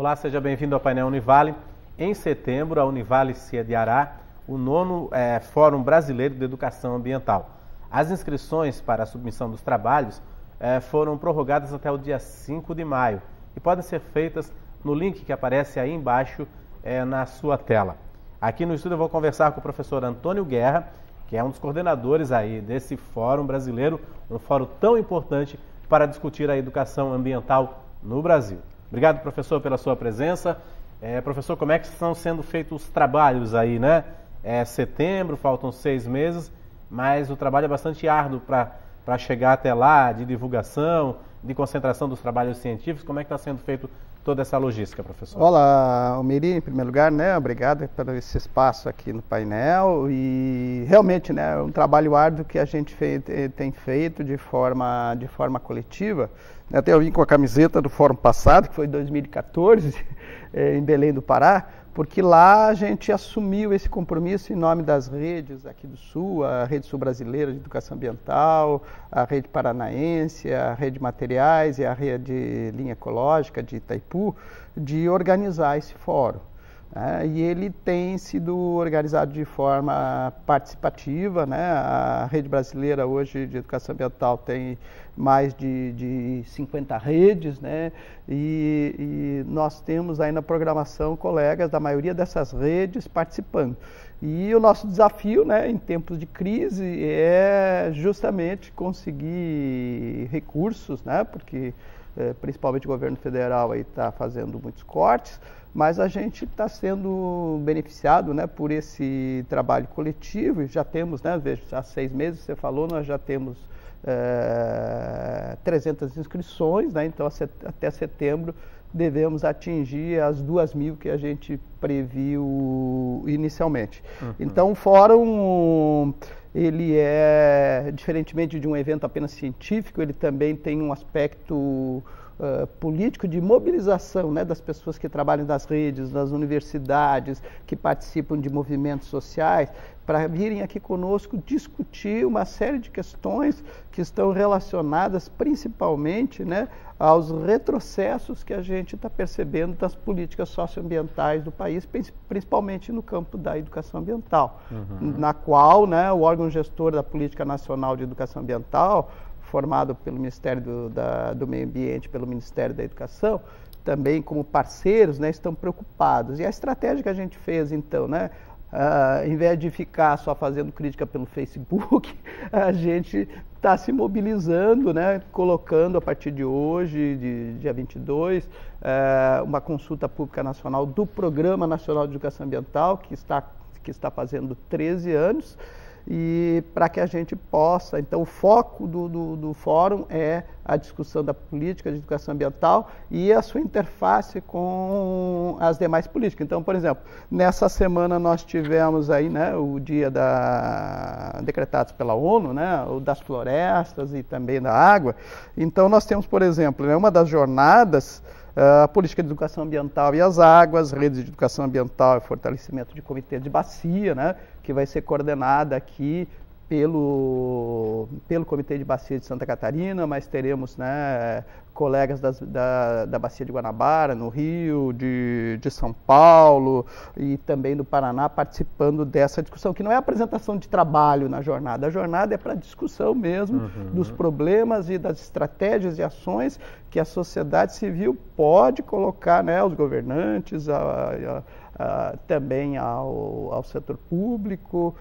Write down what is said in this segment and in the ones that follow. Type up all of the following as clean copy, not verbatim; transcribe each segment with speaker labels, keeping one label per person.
Speaker 1: Olá, seja bem-vindo ao painel Univale. Em setembro, a Univale sediará o 9º Fórum Brasileiro de Educação Ambiental. As inscrições para a submissão dos trabalhos foram prorrogadas até o dia 5 de maio e podem ser feitas no link que aparece aí embaixo na sua tela. Aqui no estúdio eu vou conversar com o professor Antônio Guerra, que é um dos coordenadores aí desse Fórum Brasileiro, um fórum tão importante para discutir a educação ambiental no Brasil. Obrigado, professor, pela sua presença. Professor, como é que estão sendo feitos os trabalhos aí, né? É setembro, faltam 6 meses, mas o trabalho é bastante árduo para chegar até lá, de divulgação, de concentração dos trabalhos científicos. Como é que está sendo feito toda essa logística, professor?
Speaker 2: Olá, Almeri, em primeiro lugar, né? Obrigado por esse espaço aqui no painel. E realmente, né, é um trabalho árduo que a gente tem feito de forma coletiva. Até eu vim com a camiseta do fórum passado, que foi em 2014, em Belém do Pará, porque lá a gente assumiu esse compromisso em nome das redes aqui do Sul, a Rede Sul Brasileira de Educação Ambiental, a Rede Paranaense, a Rede Materiais e a Rede Linha Ecológica de Itaipu, de organizar esse fórum. E ele tem sido organizado de forma participativa, né? A Rede Brasileira hoje de Educação Ambiental tem mais de 50 redes, né? E nós temos aí na programação colegas da maioria dessas redes participando. E o nosso desafio, né, em tempos de crise é justamente conseguir recursos, né? Porque principalmente o governo federal aí está fazendo muitos cortes, mas a gente está sendo beneficiado, né, por esse trabalho coletivo. E já temos, né, veja, há 6 meses, você falou, nós já temos 300 inscrições, né, então até setembro devemos atingir as 2.000 que a gente previu inicialmente. Então o fórum, ele diferentemente de um evento apenas científico, ele também tem um aspecto político de mobilização, né, das pessoas que trabalham nas redes, das universidades, que participam de movimentos sociais, para virem aqui conosco discutir uma série de questões que estão relacionadas principalmente, né, aos retrocessos que a gente está percebendo das políticas socioambientais do país, principalmente no campo da educação ambiental, na qual, né, o órgão gestor da Política Nacional de Educação Ambiental, formado pelo Ministério do Meio Ambiente, pelo Ministério da Educação, também como parceiros, né, estão preocupados. E a estratégia que a gente fez, então, né, em vez de ficar só fazendo crítica pelo Facebook, a gente está se mobilizando, né, colocando a partir de hoje, dia 22, uma consulta pública nacional do Programa Nacional de Educação Ambiental, que está fazendo 13 anos, e para que a gente possa, então o foco do fórum é a discussão da política de educação ambiental e a sua interface com as demais políticas. Então, por exemplo, nessa semana nós tivemos aí, né, o dia decretados pela ONU, né, o das florestas e também da água. Então nós temos, por exemplo, né, uma das jornadas, a política de educação ambiental e as águas, redes de educação ambiental e fortalecimento de comitês de bacia, né, que vai ser coordenada aqui pelo Comitê de Bacia de Santa Catarina, mas teremos, né, colegas da Bacia de Guanabara, no Rio, de São Paulo e também do Paraná participando dessa discussão, que não é apresentação de trabalho na jornada. A jornada é para discussão mesmo dos problemas e das estratégias e ações que a sociedade civil pode colocar, né, aos governantes, também ao setor público,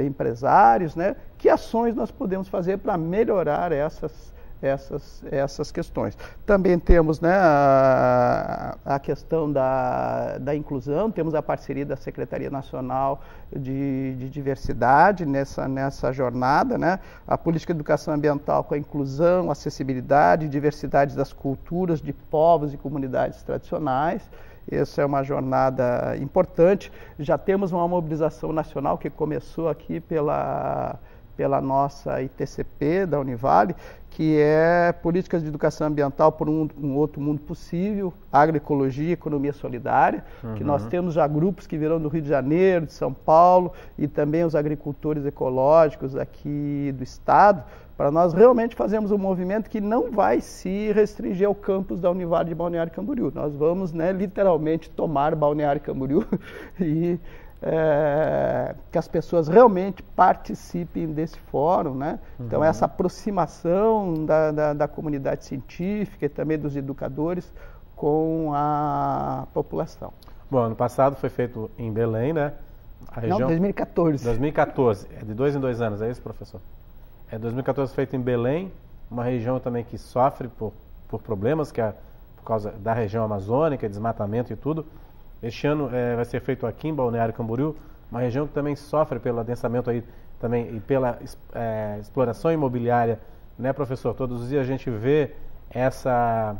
Speaker 2: empresários, né? Que ações nós podemos fazer para melhorar essas questões. Também temos, né, a questão da inclusão, temos a parceria da Secretaria Nacional de Diversidade nessa jornada, né? A política de educação ambiental com a inclusão, acessibilidade e diversidade das culturas de povos e comunidades tradicionais. Essa é uma jornada importante. Já temos uma mobilização nacional que começou aqui pela nossa ITCP da Univale, que é Políticas de Educação Ambiental por um outro mundo possível, agroecologia e economia solidária, que nós temos já grupos que virão do Rio de Janeiro, de São Paulo, e também os agricultores ecológicos aqui do estado, para nós realmente fazermos um movimento que não vai se restringir ao campus da Univale de Balneário Camboriú. Nós vamos, né, literalmente tomar Balneário Camboriú e que as pessoas realmente participem desse fórum, né? Então, essa aproximação da comunidade científica e também dos educadores com a população.
Speaker 1: Bom, ano passado foi feito em Belém, né? A região...
Speaker 2: Não, 2014.
Speaker 1: 2014, é de 2 em 2 anos, é isso, professor? 2014 feito em Belém, uma região também que sofre por problemas, que é por causa da região amazônica, desmatamento e tudo. Este ano vai ser feito aqui em Balneário Camboriú, uma região que também sofre pelo adensamento aí também e pela exploração imobiliária, né, professor? Todos os dias a gente vê essa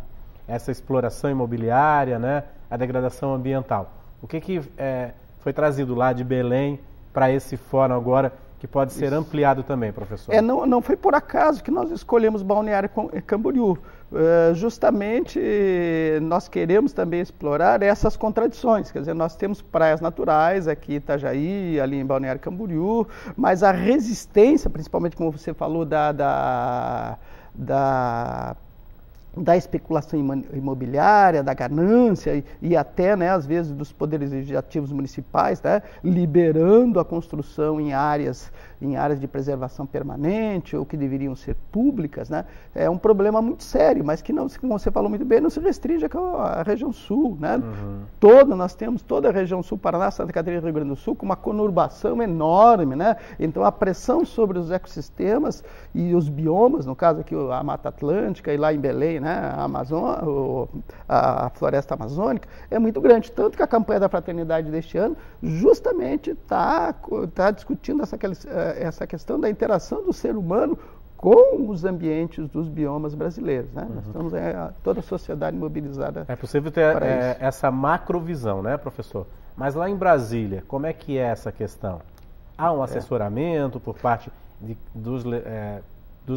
Speaker 1: exploração imobiliária, né, a degradação ambiental. O que foi trazido lá de Belém para esse fórum agora, que pode ser ampliado também, professor?
Speaker 2: Não foi por acaso que nós escolhemos Balneário Camboriú. Justamente nós queremos também explorar essas contradições, quer dizer, nós temos praias naturais aqui em Itajaí, ali em Balneário Camboriú, mas a resistência, principalmente como você falou, da especulação imobiliária, da ganância e até, né, às vezes, dos poderes legislativos municipais, né, liberando a construção em áreas de preservação permanente ou que deveriam ser públicas, né, é um problema muito sério, mas que, não, como você falou muito bem, não se restringe à região sul, né? Nós temos toda a região sul, Paraná, Santa Catarina e Rio Grande do Sul, com uma conurbação enorme, né? Então a pressão sobre os ecossistemas e os biomas, no caso aqui a Mata Atlântica e lá em Belém, né, a floresta amazônica, é muito grande, tanto que a campanha da Fraternidade deste ano justamente está discutindo essa questão da interação do ser humano com os ambientes dos biomas brasileiros, né? Nós estamos toda a sociedade mobilizada.
Speaker 1: É possível ter essa macrovisão, né, professor? Mas lá em Brasília, como é que é essa questão? Há um assessoramento por parte dos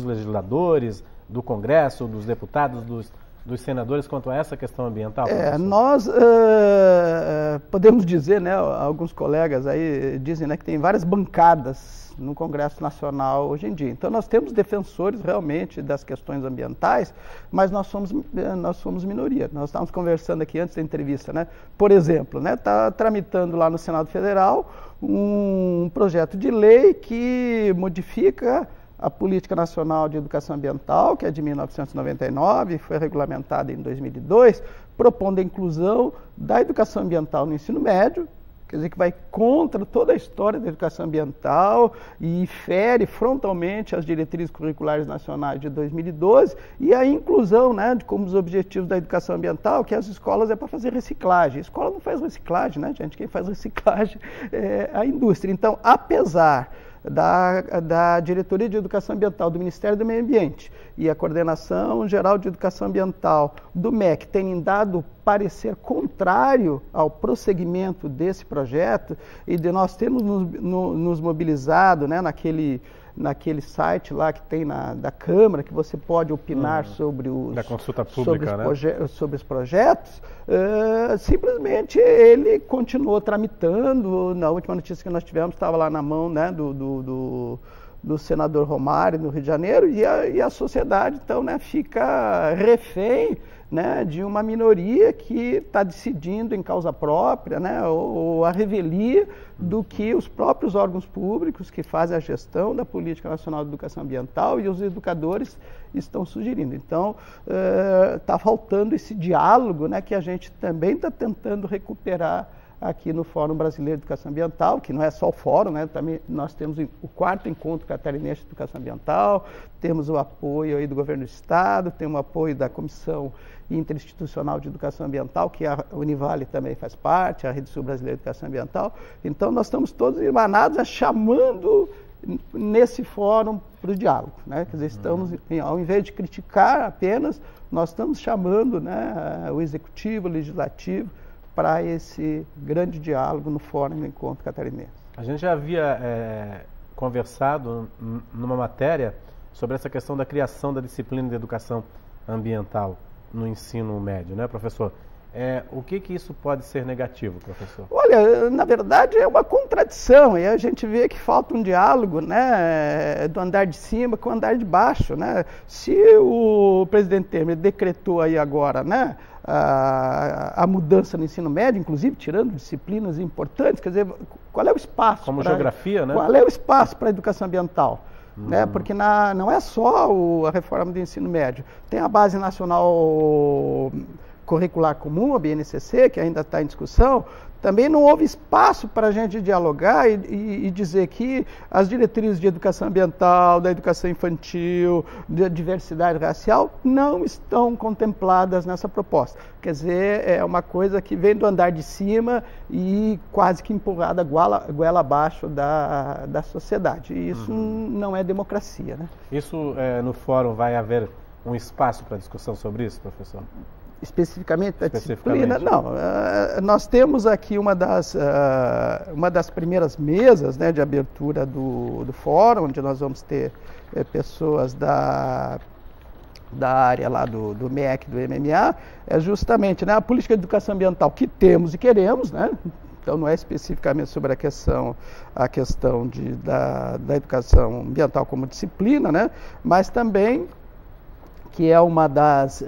Speaker 1: legisladores, do Congresso, dos deputados, dos senadores quanto a essa questão ambiental?
Speaker 2: Nós podemos dizer, né, alguns colegas aí dizem, né, que tem várias bancadas no Congresso Nacional hoje em dia. Então nós temos defensores realmente das questões ambientais, mas nós somos minoria. Nós estávamos conversando aqui antes da entrevista, né? Por exemplo, né, está tramitando lá no Senado Federal um projeto de lei que modifica a Política Nacional de Educação Ambiental, que é de 1999, foi regulamentada em 2002, propondo a inclusão da educação ambiental no ensino médio, quer dizer, que vai contra toda a história da educação ambiental e fere frontalmente as diretrizes curriculares nacionais de 2012 e a inclusão, né, como os objetivos da educação ambiental, que as escolas é para fazer reciclagem. A escola não faz reciclagem, né, gente? Quem faz reciclagem é a indústria. Então, apesar da Diretoria de Educação Ambiental do Ministério do Meio Ambiente e a Coordenação Geral de Educação Ambiental do MEC terem dado parecer contrário ao prosseguimento desse projeto e de nós termos nos mobilizado, né, naquele site lá que tem da Câmara, que você pode opinar sobre
Speaker 1: da consulta pública,
Speaker 2: sobre os projetos, simplesmente ele continuou tramitando. Na última notícia que nós tivemos, estava lá na mão, né, do senador Romário, no Rio de Janeiro, e a sociedade, então, né, fica refém, né, de uma minoria que está decidindo em causa própria, né, ou a revelia do que os próprios órgãos públicos que fazem a gestão da Política Nacional de Educação Ambiental e os educadores estão sugerindo. Então, está faltando esse diálogo, né, que a gente também está tentando recuperar aqui no Fórum Brasileiro de Educação Ambiental, que não é só o fórum, né? Também nós temos o 4º Encontro Catarinense de Educação Ambiental, temos o apoio aí do Governo do Estado, temos o apoio da Comissão Interinstitucional de Educação Ambiental, que a Univale também faz parte, a Rede Sul Brasileira de Educação Ambiental. Então, nós estamos todos irmanados, chamando nesse fórum para o diálogo, né? Quer dizer, estamos, ao invés de criticar apenas, nós estamos chamando, né, o Executivo, o Legislativo, para esse grande diálogo no Fórum do Encontro Catarinense.
Speaker 1: A gente já havia conversado numa matéria sobre essa questão da criação da disciplina de educação ambiental no ensino médio, né, professor? O que isso pode ser negativo, professor?
Speaker 2: Olha, na verdade é uma contradição, e a gente vê que falta um diálogo, né, do andar de cima com o andar de baixo, né? Se o presidente Temer decretou aí agora, né, a mudança no ensino médio, inclusive tirando disciplinas importantes, quer dizer, qual é o espaço?
Speaker 1: Como geografia, né?
Speaker 2: Qual é o espaço para a educação ambiental? Né? Porque não é só a reforma do ensino médio, tem a Base Nacional Curricular Comum, a BNCC, que ainda está em discussão. Também não houve espaço para a gente dialogar e dizer que as diretrizes de educação ambiental, da educação infantil, da diversidade racial, não estão contempladas nessa proposta. Quer dizer, é uma coisa que vem do andar de cima e quase que empurrada goela abaixo da sociedade. E isso não é democracia, né?
Speaker 1: Isso, no fórum, vai haver um espaço para discussão sobre isso, professor?
Speaker 2: Especificamente da disciplina? Não. Nós temos aqui uma das primeiras mesas, né, de abertura do fórum, onde nós vamos ter pessoas da área lá do MEC, do MMA, é justamente, né, a política de educação ambiental que temos e queremos, né? Então não é especificamente sobre a questão da educação ambiental como disciplina, né? Mas também que é uma das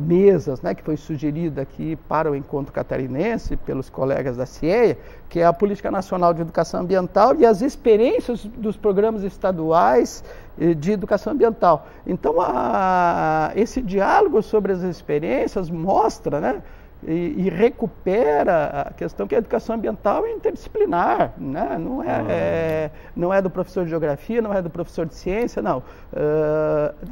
Speaker 2: mesas, né, que foi sugerida aqui para o encontro catarinense pelos colegas da CIEA, que é a Política Nacional de Educação Ambiental e as experiências dos programas estaduais de educação ambiental. Então, esse diálogo sobre as experiências mostra, né, e recupera a questão que a educação ambiental é interdisciplinar, né? Não é do professor de geografia, não é do professor de ciência, não.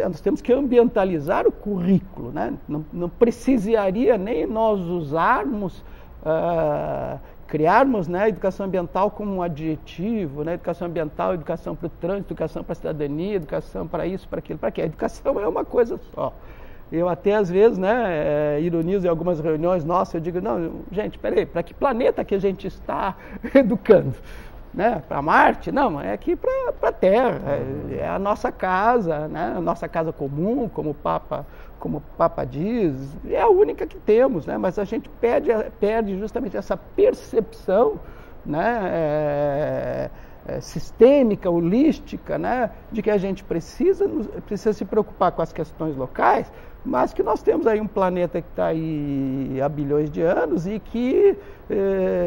Speaker 2: Nós temos que ambientalizar o currículo, né? Não precisaria nem nós usarmos, criarmos, né, a educação ambiental como um adjetivo, né? Educação ambiental, educação para o trânsito, educação para a cidadania, educação para isso, para aquilo, para quê? A educação é uma coisa só. Eu até às vezes, né, ironizo em algumas reuniões nossas, eu digo, não, gente, peraí, para que planeta que a gente está educando? Né? Para Marte? Não, é aqui para a Terra, é a nossa casa, né? A nossa casa comum, como o Papa diz, é a única que temos, né? Mas a gente perde justamente essa percepção, né, sistêmica, holística, né, de que a gente precisa se preocupar com as questões locais, mas que nós temos aí um planeta que está aí há bilhões de anos e que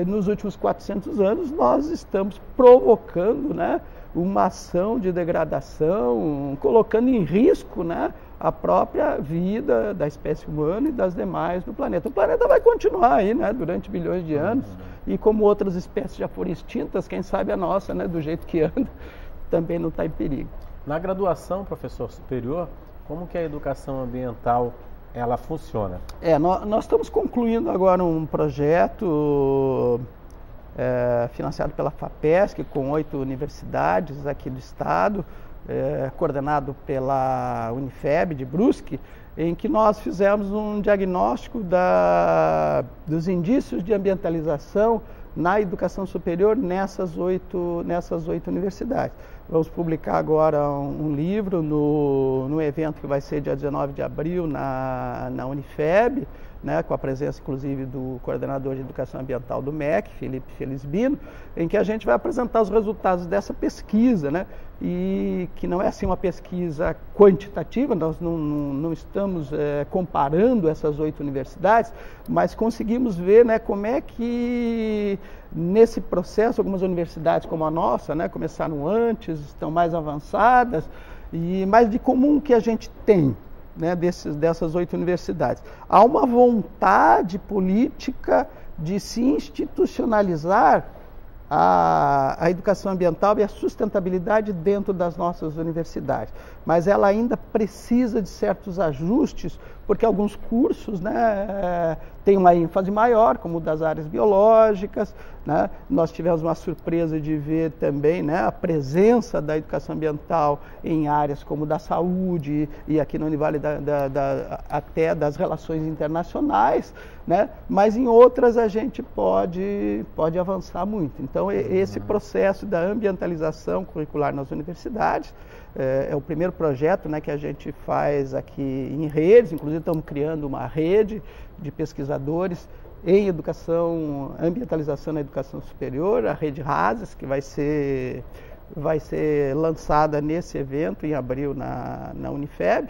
Speaker 2: nos últimos 400 anos nós estamos provocando, né, uma ação de degradação, colocando em risco, né, a própria vida da espécie humana e das demais no planeta. O planeta vai continuar aí, né, durante bilhões de anos, e como outras espécies já foram extintas, quem sabe a nossa, né, do jeito que anda, também não está em perigo.
Speaker 1: Na graduação, professor superior, como que a educação ambiental ela funciona?
Speaker 2: Nós estamos concluindo agora um projeto financiado pela FAPESC, com 8 universidades aqui do estado, coordenado pela Unifeb de Brusque, em que nós fizemos um diagnóstico dos indícios de ambientalização na educação superior nessas oito universidades. Vamos publicar agora um livro no evento que vai ser dia 19 de abril na Unifeb, né, com a presença inclusive do coordenador de educação ambiental do MEC, Felipe Felisbino, em que a gente vai apresentar os resultados dessa pesquisa, né, e que não é assim uma pesquisa quantitativa, nós não estamos comparando essas 8 universidades, mas conseguimos ver, né, como é que nesse processo algumas universidades como a nossa, né, começaram antes, estão mais avançadas, mas de comum que a gente tem, né, dessas 8 universidades. Há uma vontade política de se institucionalizar a educação ambiental e a sustentabilidade dentro das nossas universidades. Mas ela ainda precisa de certos ajustes, porque alguns cursos, né, têm uma ênfase maior, como o das áreas biológicas, né? Nós tivemos uma surpresa de ver também, né, a presença da educação ambiental em áreas como da saúde e aqui no Univale até das relações internacionais, né? Mas em outras a gente pode avançar muito. Então, esse processo da ambientalização curricular nas universidades é o primeiro projeto, né, que a gente faz aqui em redes. Inclusive, estamos criando uma rede de pesquisadores em ambientalização na educação superior, a Rede RASES, que vai ser lançada nesse evento em abril na Unifeb.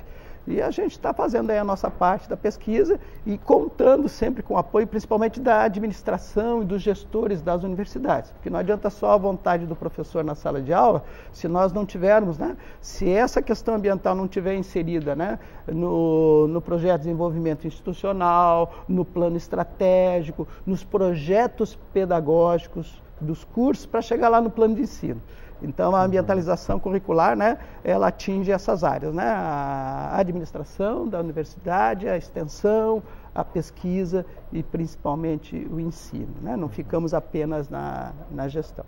Speaker 2: E a gente está fazendo aí a nossa parte da pesquisa e contando sempre com o apoio, principalmente da administração e dos gestores das universidades. Porque não adianta só a vontade do professor na sala de aula, se nós não tivermos, né, se essa questão ambiental não estiver inserida, né, no projeto de desenvolvimento institucional, no plano estratégico, nos projetos pedagógicos dos cursos, para chegar lá no plano de ensino. Então, a ambientalização curricular, né, ela atinge essas áreas, né, a administração da universidade, a extensão, a pesquisa e principalmente o ensino, né? Não ficamos apenas na gestão.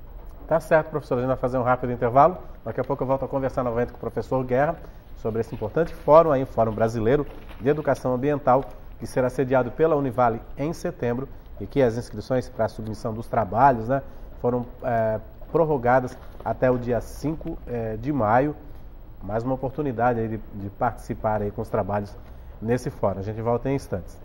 Speaker 1: Tá certo, professor. A gente vai fazer um rápido intervalo. Daqui a pouco eu volto a conversar novamente com o professor Guerra sobre esse importante fórum, aí, o Fórum Brasileiro de Educação Ambiental, que será sediado pela Univale em setembro e que as inscrições para a submissão dos trabalhos, né, foram prorrogadas até o dia 5 de maio. Mais uma oportunidade aí de participar aí com os trabalhos nesse fórum. A gente volta em instantes.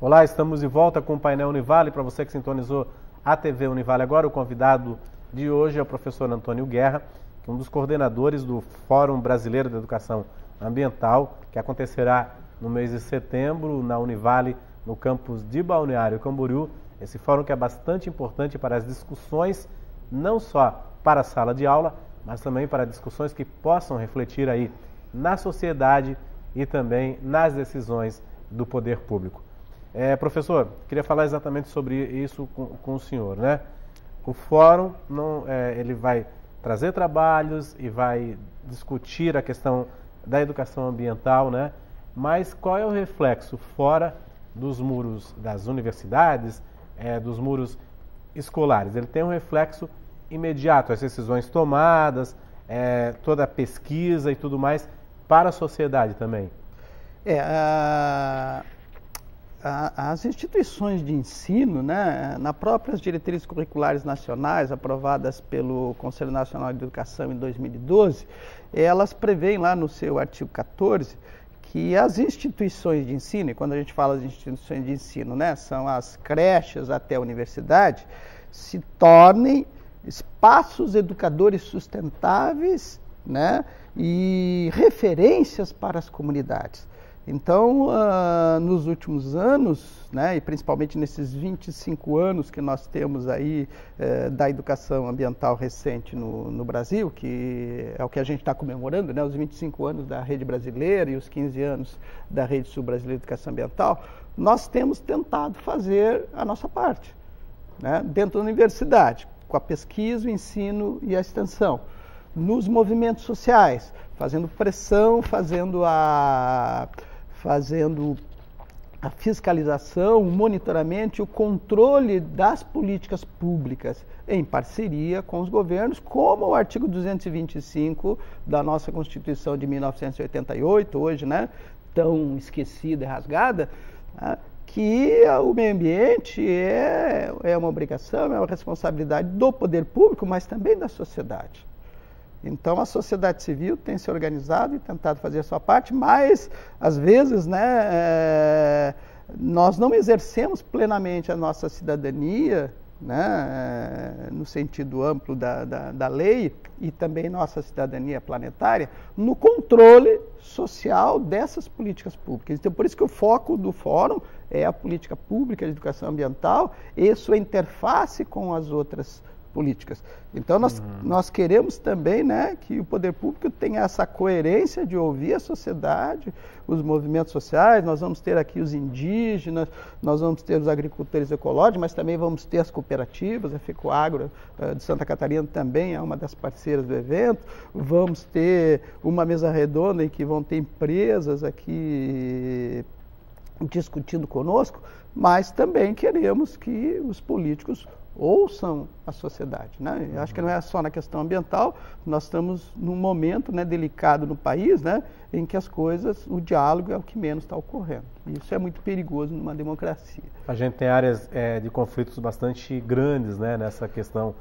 Speaker 1: Olá, estamos de volta com o painel Univale. Para você que sintonizou a TV Univale agora, o convidado de hoje é o professor Antônio Guerra, que é um dos coordenadores do Fórum Brasileiro de Educação Ambiental, que acontecerá no mês de setembro na Univale, no campus de Balneário Camboriú. Esse fórum que é bastante importante para as discussões, não só para a sala de aula, mas também para discussões que possam refletir aí na sociedade e também nas decisões do poder público. Professor, queria falar exatamente sobre isso com o senhor, né? O fórum ele vai trazer trabalhos e vai discutir a questão da educação ambiental, né? Mas qual é o reflexo fora dos muros das universidades, dos muros escolares? Ele tem um reflexo imediato, as decisões tomadas, toda a pesquisa e tudo mais para a sociedade também.
Speaker 2: As instituições de ensino, né, nas próprias diretrizes curriculares nacionais aprovadas pelo Conselho Nacional de Educação em 2012, elas prevêem lá no seu artigo 14 que as instituições de ensino, e quando a gente fala de instituições de ensino, né, são as creches até a universidade, se tornem espaços educadores sustentáveis, né, e referências para as comunidades. Então, nos últimos anos, né, e principalmente nesses 25 anos que nós temos aí da educação ambiental recente no Brasil, que é o que a gente está comemorando, né, os 25 anos da Rede Brasileira e os 15 anos da Rede Sul Brasileira de Educação Ambiental, nós temos tentado fazer a nossa parte, né, dentro da universidade, com a pesquisa, o ensino e a extensão. Nos movimentos sociais, fazendo pressão, fazendo a fiscalização, o monitoramento e o controle das políticas públicas em parceria com os governos, como o artigo 225 da nossa Constituição de 1988, hoje, né, tão esquecida e rasgada, que o meio ambiente é uma obrigação, é uma responsabilidade do poder público, mas também da sociedade. Então, a sociedade civil tem se organizado e tentado fazer a sua parte, mas, às vezes, né, nós não exercemos plenamente a nossa cidadania, né, no sentido amplo da lei, e também nossa cidadania planetária, no controle social dessas políticas públicas. Então, por isso que o foco do fórum é a política pública de educação ambiental e sua interface com as outras políticas. Então, nós queremos também, né, que o poder público tenha essa coerência de ouvir a sociedade, os movimentos sociais. Nós vamos ter aqui os indígenas, nós vamos ter os agricultores ecológicos, mas também vamos ter as cooperativas, a FECOAGRO de Santa Catarina também é uma das parceiras do evento. Vamos ter uma mesa redonda em que vão ter empresas aqui discutindo conosco, mas também queremos que os políticos ouçam a sociedade, né? Eu acho que não é só na questão ambiental, nós estamos num momento, né, delicado no país, né, em que as coisas, o diálogo é o que menos está ocorrendo. E isso é muito perigoso numa democracia.
Speaker 1: A gente tem áreas de conflitos bastante grandes, né, nessa questão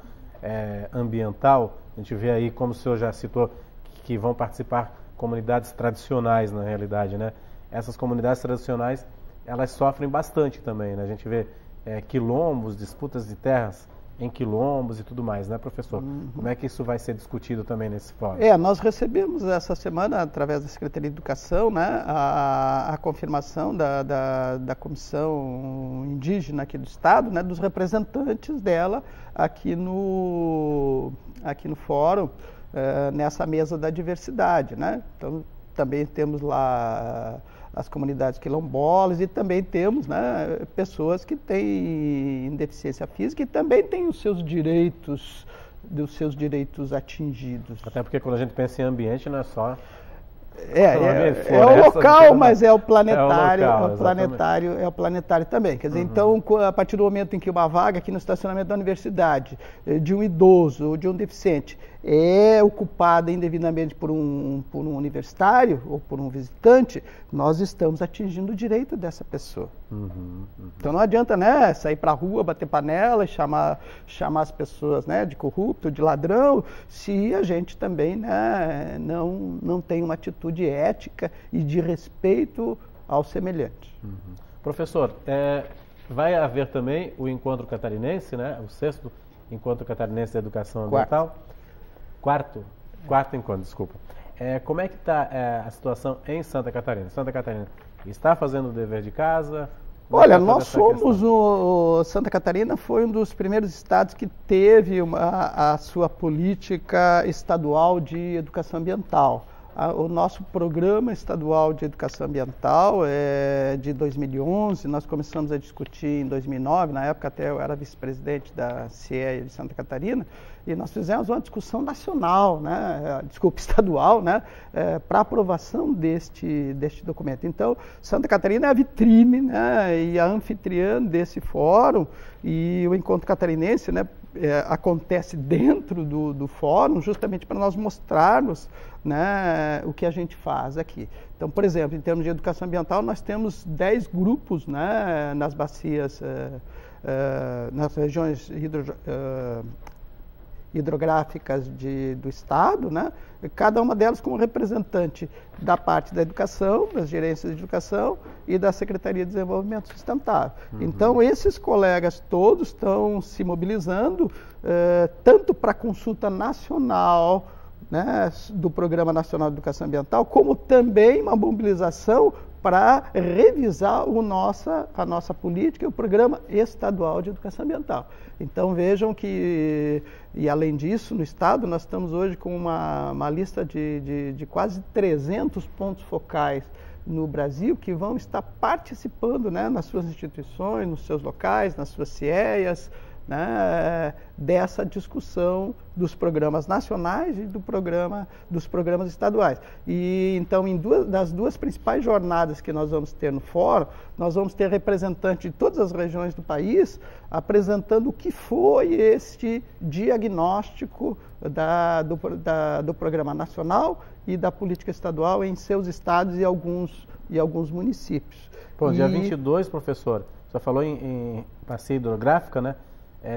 Speaker 1: ambiental. A gente vê aí, como o senhor já citou, que vão participar comunidades tradicionais, na realidade, né? Essas comunidades tradicionais, elas sofrem bastante também, né? A gente vê quilombos, disputas de terras em quilombos e tudo mais, né, professor? Como é que isso vai ser discutido também nesse fórum?
Speaker 2: Nós recebemos essa semana, através da Secretaria de Educação, né, a confirmação da Comissão Indígena aqui do Estado, né, dos representantes dela aqui no fórum, nessa mesa da diversidade, né? Então, também temos lá as comunidades quilombolas e também temos, né, pessoas que têm deficiência física e também têm os seus direitos atingidos.
Speaker 1: Até porque quando a gente pensa em ambiente não é só...
Speaker 2: É o local, mas é o planetário, é o planetário também. Quer dizer, então, a partir do momento em que uma vaga aqui no estacionamento da universidade, de um idoso ou de um deficiente, é ocupada indevidamente por um universitário ou por um visitante, nós estamos atingindo o direito dessa pessoa. Então não adianta, né, sair para a rua, bater panela e chamar as pessoas, né, de corrupto, de ladrão, se a gente também, né, não tem uma atitude ética e de respeito ao semelhante.
Speaker 1: Professor, vai haver também o Encontro Catarinense, né, o 6º Encontro Catarinense de Educação Ambiental. Quarto encontro, desculpa. Como é que está a situação em Santa Catarina? Santa Catarina está fazendo o dever de casa?
Speaker 2: Olha, nós somos Santa Catarina foi um dos primeiros estados que teve a sua política estadual de educação ambiental. O nosso programa estadual de educação ambiental é de 2011, nós começamos a discutir em 2009, na época até eu era vice-presidente da CIEA de Santa Catarina, e nós fizemos uma discussão nacional, né, estadual, né, para aprovação deste documento. Então, Santa Catarina é a vitrine, né, e a anfitriã desse fórum, e o Encontro Catarinense, né, acontece dentro do fórum, justamente para nós mostrarmos, né, o que a gente faz aqui. Então, por exemplo, em termos de educação ambiental, nós temos 10 grupos, né, nas bacias, nas regiões hidrográficas do Estado, né? Cada uma delas com um representante da parte da educação, das gerências de educação e da Secretaria de Desenvolvimento Sustentável. Então, esses colegas todos estão se mobilizando tanto para a consulta nacional, né, do Programa Nacional de Educação Ambiental, como também uma mobilização para revisar a nossa política e o Programa Estadual de Educação Ambiental. Então vejam que, e além disso, no Estado nós estamos hoje com uma lista de quase 300 pontos focais no Brasil que vão estar participando, né, nas suas instituições, nos seus locais, nas suas CIEAs, né, dessa discussão dos programas nacionais e dos programas estaduais. E então, das duas principais jornadas que nós vamos ter no fórum, nós vamos ter representantes de todas as regiões do país apresentando o que foi este diagnóstico do programa nacional e da política estadual em seus estados e alguns municípios.
Speaker 1: Bom, dia 22, professor, você falou em bacia hidrográfica, né?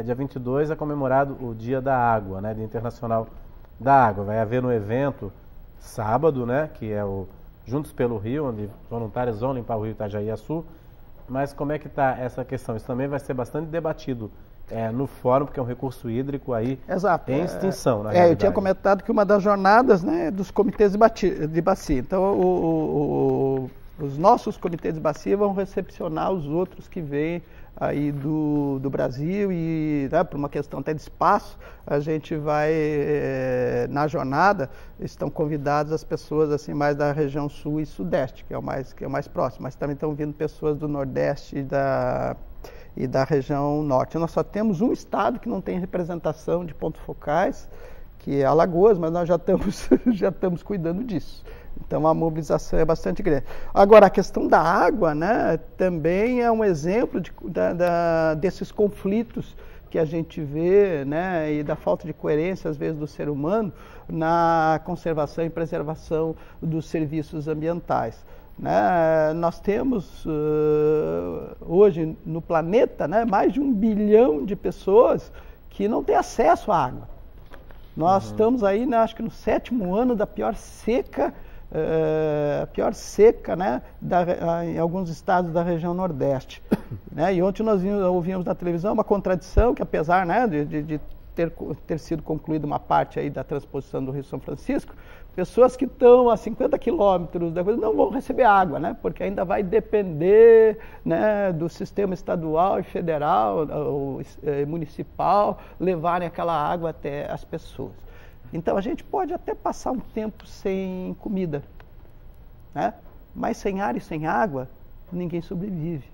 Speaker 1: Dia 22 é comemorado o Dia da Água, né, Dia Internacional da Água. Vai haver um evento sábado, né, que é o Juntos pelo Rio, onde voluntários vão limpar o Rio Itajaí-Açu. Mas como é que está essa questão? Isso também vai ser bastante debatido no fórum, porque é um recurso hídrico aí em extinção, na realidade.
Speaker 2: Eu tinha comentado que uma das jornadas, né, é dos comitês de bacia. Então, os nossos comitês de bacia vão recepcionar os outros que vêm aí do Brasil e, né, por uma questão até de espaço, a gente vai, na jornada, estão convidadas as pessoas assim mais da região sul e sudeste, que é o mais próximo, mas também estão vindo pessoas do nordeste e da região norte. Nós só temos um estado que não tem representação de pontos focais, que é Alagoas, mas nós já estamos cuidando disso. Então a mobilização é bastante grande. Agora, a questão da água, né, também é um exemplo desses conflitos que a gente vê, né, e da falta de coerência, às vezes, do ser humano na conservação e preservação dos serviços ambientais. Né? Nós temos hoje no planeta, né, mais de 1 bilhão de pessoas que não têm acesso à água. Nós estamos aí, né, acho que no 7º ano da pior seca, né, em alguns estados da região Nordeste. Né? E ontem nós ouvimos na televisão uma contradição que, apesar, né, de ter sido concluída uma parte aí da transposição do Rio São Francisco, pessoas que estão a 50 quilômetros da coisa não vão receber água, né? Porque ainda vai depender, né, do sistema estadual e federal ou municipal levarem aquela água até as pessoas. Então a gente pode até passar um tempo sem comida, né? Mas sem ar e sem água, ninguém sobrevive.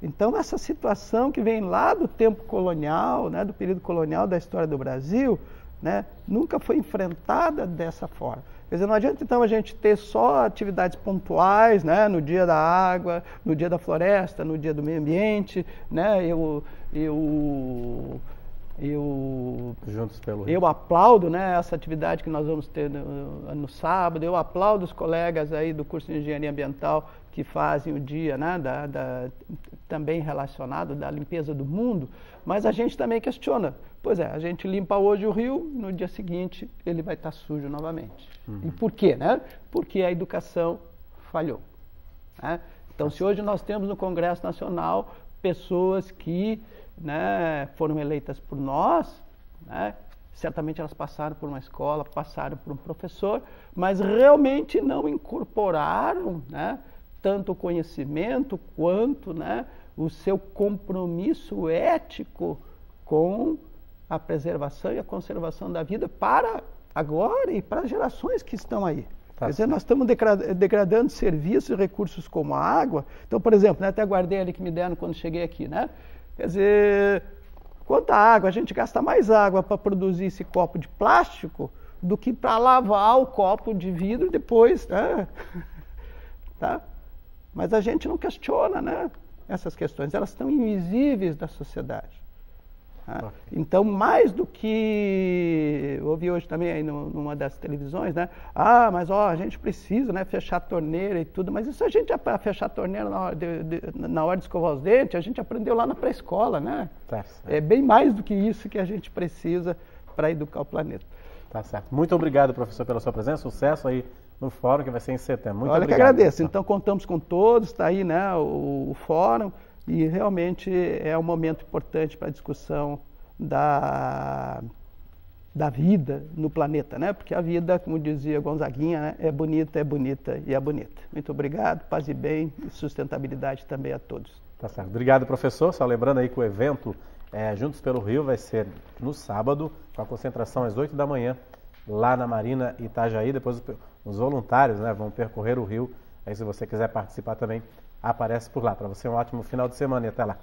Speaker 2: Então essa situação que vem lá do tempo colonial, né, do período colonial da história do Brasil, né, nunca foi enfrentada dessa forma. Quer dizer, não adianta então a gente ter só atividades pontuais, né, no dia da água, no dia da floresta, no dia do meio ambiente, né, eu aplaudo, né, essa atividade que nós vamos ter no sábado, eu aplaudo os colegas aí do curso de Engenharia Ambiental que fazem o dia, né, também relacionado da limpeza do mundo, mas a gente também questiona. Pois é, a gente limpa hoje o rio, no dia seguinte ele vai estar sujo novamente. E por quê, né? Porque a educação falhou. Né? Então, se hoje nós temos no Congresso Nacional pessoas que, né, foram eleitas por nós, né, certamente elas passaram por uma escola, passaram por um professor, mas realmente não incorporaram, né, tanto o conhecimento quanto, né, o seu compromisso ético com a preservação e a conservação da vida para agora e para as gerações que estão aí. Quer dizer, nós estamos degradando serviços e recursos como a água. Então, por exemplo, né, até guardei ali que me deram quando cheguei aqui, né? Quer dizer, quanta água, a gente gasta mais água para produzir esse copo de plástico do que para lavar o copo de vidro depois, né? Tá? Mas a gente não questiona, né, essas questões, elas estão invisíveis da sociedade. Tá? Então, mais do que eu ouvi hoje também aí numa das televisões, né? Mas ó, a gente precisa, né, fechar a torneira e tudo, mas isso a gente, para fechar a torneira na hora de escovar os dentes, a gente aprendeu lá na pré-escola, né? Tá certo. É bem mais do que isso que a gente precisa para educar o planeta.
Speaker 1: Tá certo. Muito obrigado, professor, pela sua presença. Sucesso aí no fórum que vai ser em setembro. Muito
Speaker 2: obrigado.
Speaker 1: Olha
Speaker 2: que agradeço. Professor. Então, contamos com todos, está aí, né, o fórum. E realmente é um momento importante para a discussão da vida no planeta, né? Porque a vida, como dizia Gonzaguinha, né, é bonita e é bonita. Muito obrigado, paz e bem e sustentabilidade também a todos.
Speaker 1: Tá certo. Obrigado, professor. Só lembrando aí que o evento Juntos pelo Rio vai ser no sábado, com a concentração às 8 da manhã, lá na Marina Itajaí. Depois os voluntários, né, vão percorrer o rio. Aí se você quiser participar também, aparece por lá. Para você um ótimo final de semana e até lá.